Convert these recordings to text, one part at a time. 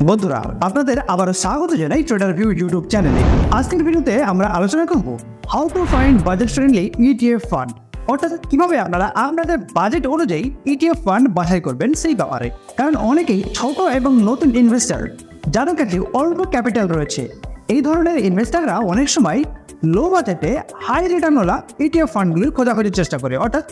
বন্ধুরা, আপনাদের আবারও স্বাগত জানাই ট্রেডার ভিউ ইউটিউব চ্যানেলে। আজকের ভিডিওতে আমরা আলোচনা করব how to find budget friendly ETF fund, অর্থাৎ কিভাবে আপনারা আপনাদের বাজেট অনুযায়ী ইটিএফ ফান্ড বাছাই করবেন সেই ব্যাপারে। কারণ অনেকেই ছোট এবং নতুন ইনভেস্টার যাদের কাছে অল্প ক্যাপিটাল রয়েছে, এই ধরনের ইনভেস্টাররা অনেক সময় লো বাজেটে হাই রিটার্নওয়ালা ইটিএফ ফান্ডগুলির খোঁজাখুঁজির চেষ্টা করে, অর্থাৎ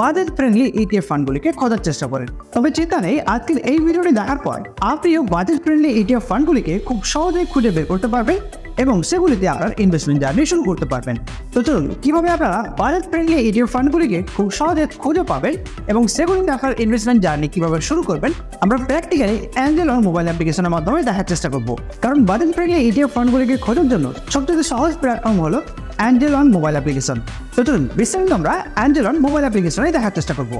বাজেট ফ্রেন্ডলি ইটিএফ ফান্ডগুলিকে খোঁজার চেষ্টা করেন। তবে চিন্তা নেই, আজকের এই ভিডিওটি দেখার পর আপনিও বাজেট ফ্রেন্ডলি ইটিএফ ফান্ডগুলিকে খুব সহজেই খুঁজে বের করতে পারবেন এবং সেগুলিতে আপনার ইনভেস্টমেন্ট জার্নি শুরু করতে পারবেন। তো চলুন, কীভাবে আপনারা বাজেট ফ্রেন্ডলি ইটিএফ ফান্ডগুলিকে খুব সহজে খুঁজে পাবেন এবং সেগুলিতে আপনার ইনভেস্টমেন্ট জার্নি কীভাবে শুরু করবেন, আমরা প্র্যাকটিক্যালি অ্যাঞ্জেল অন মোবাইল অ্যাপ্লিকেশনের মাধ্যমে দেখার চেষ্টা করব। কারণ বাজেট ফ্রেন্ডলি ইটিএফ ফান্ডগুলিকে খোঁজার জন্য সবচেয়ে সহজ প্ল্যাটফর্ম হলো অ্যাঞ্জেল অন মোবাইল অ্যাপ্লিকেশন। তো চলুন বিস্তারিত আমরা অ্যাঞ্জেল অন মোবাইল অ্যাপ্লিকেশনে দেখার চেষ্টা করব।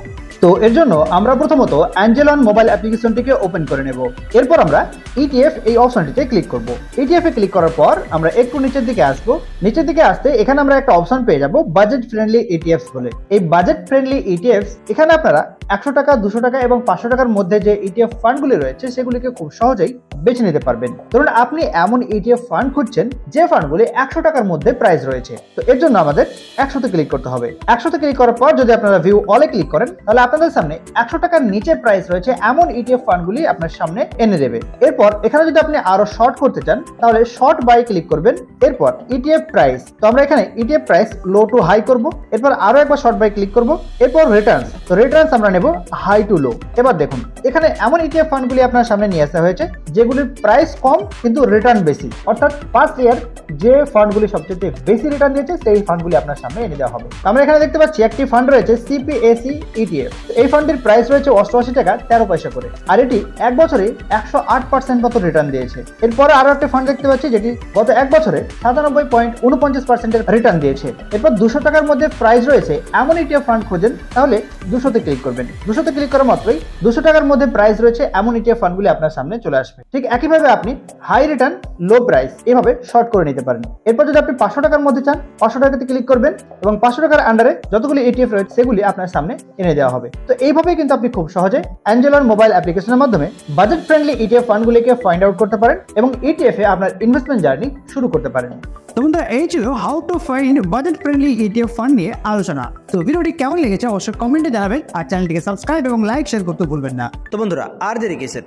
তো এর জন্য আমরা প্রথমত অ্যাঞ্জেল অন মোবাইল অ্যাপ্লিকেশনটিকে ওপেন করে নেব। এরপর আমরা ইটিএফ এই অপশনটিতে ক্লিক করব। ইটিএফ এ ক্লিক করার পর আমরা একটু নিচের দিকে আসবো। নিচের দিকে আসতে এখানে আমরা একটা অপশন পেয়ে যাব বাজেট ফ্রেন্ডলি ইটিএফস বলে। এই বাজেট ফ্রেন্ডলি ইটিএফস এখানে আপনারা 100 টাকা, 200 টাকা এবং 500 টাকার মধ্যে যে ইটিএফ ফান্ডগুলি রয়েছে সেগুলিকে খুব সহজেই বেছে নিতে পারবেন। ধরুন আপনি এমন ইটিএফ ফান্ড খুঁজছেন যে ফান্ডগুলি 100 টাকার মধ্যে প্রাইস রয়েছে। তো এর জন্য আমাদের 100তে ক্লিক করতে হবে। 100তে ক্লিক করার পর যদি আপনারা ভিউ অলে ক্লিক করেন তাহলে আপনাদের সামনে 100 টাকার নিচে প্রাইস রয়েছে এমন ইটিএফ ফান্ডগুলি আপনার সামনে এনে দেবে। এরপর এখানে যদি আপনি আরো শর্ট করতে চান তাহলে শর্ট বাই ক্লিক করবেন। এরপর ইটিএফ প্রাইস, তো আমরা এখানে ETF price low to high করব। এরপর আরো একবার শর্ট বাই ক্লিক করব। এরপর রিটার্নস, তো রিটার্নস আমরা নেব হাই টু লো। এবার দেখুন এখানে এমন ইটিএফ ফান্ডগুলি আপনার সামনে নিয়ে আসা হয়েছে যেগুলির প্রাইস কম কিন্তু রিটার্ন বেশি, অর্থাৎ ফার্স্ট ইয়ার যে ফান্ডগুলি সবচেয়ে বেশি রিটার্ন দিয়েছে সেই ফান্ডগুলি আপনার সামনে এনে দেওয়া হবে। আমরা এখানে দেখতে পাচ্ছি একটি ফান্ড রয়েছে সিপিএসি ইটিএফ। এই ফান্ডের প্রাইস রয়েছে 88 টাকা 13 পয়সা করে, আর এটি এক বছরে 108% মতো রিটার্ন দিয়েছে। এরপরে আরো একটা ফান্ড দেখতে পাচ্ছি যেটি গত এক বছরে 97.49% রিটার্ন দিয়েছে। এরপর 200 টাকার মধ্যে প্রাইস রয়েছে এমন ইটিএফ ফান্ড খোঁজেন তাহলে 200তে ক্লিক করবেন। 200তে ক্লিক করা মাত্রই 200 টাকার মধ্যে প্রাইস রয়েছে এমন ইটিএফ ফান্ডগুলি আপনার সামনে চলে আসবে। ঠিক একইভাবে আপনি হাই রিটার্ন লো প্রাইস এভাবে শর্ট করে নিতে পারেন। এরপর যদি আপনি 500 টাকার মধ্যে চান 500 টাকাতে ক্লিক করবেন এবং 500 টাকার আন্ডারে যতগুলি ইটিএফ রয়েছে সেগুলি আপনার সামনে এনে দেওয়া হবে। তো এইভাবেই কিন্তু আপনি খুব সহজে অ্যাঞ্জেল অন মোবাইল অ্যাপ্লিকেশনের মাধ্যমে বাজেট ফ্রেন্ডলি ইটিএফ ফান্ডগুলিকে ফাইন্ড আউট করতে পারেন এবং ইটিএফ এ আপনার ইনভেস্টমেন্ট জার্নি শুরু করতে পারেন। তো বন্ধুরা, এই ছিল how to find budget friendly ETF fund নিয়ে আলোচনা। তো ভিডিওটি কেমন লেগেছে অবশ্যই কমেন্টে জানাবেন, আর চ্যানেলটিকে সাবস্ক্রাইব এবং লাইক শেয়ার করতে ভুলবেন না। তো বন্ধুরা, আর দেরি কিসের,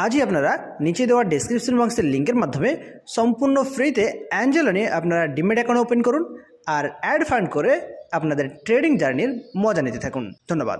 আজই আপনারা নিচে দেওয়া ডেসক্রিপশন বক্সের লিঙ্কের মাধ্যমে সম্পূর্ণ ফ্রিতে অ্যাঞ্জেল অনে আপনারা ডিমেট অ্যাকাউন্ট ওপেন করুন আর অ্যাড ফান্ড করে আপনাদের ট্রেডিং জার্নির মজা নিতে থাকুন। ধন্যবাদ।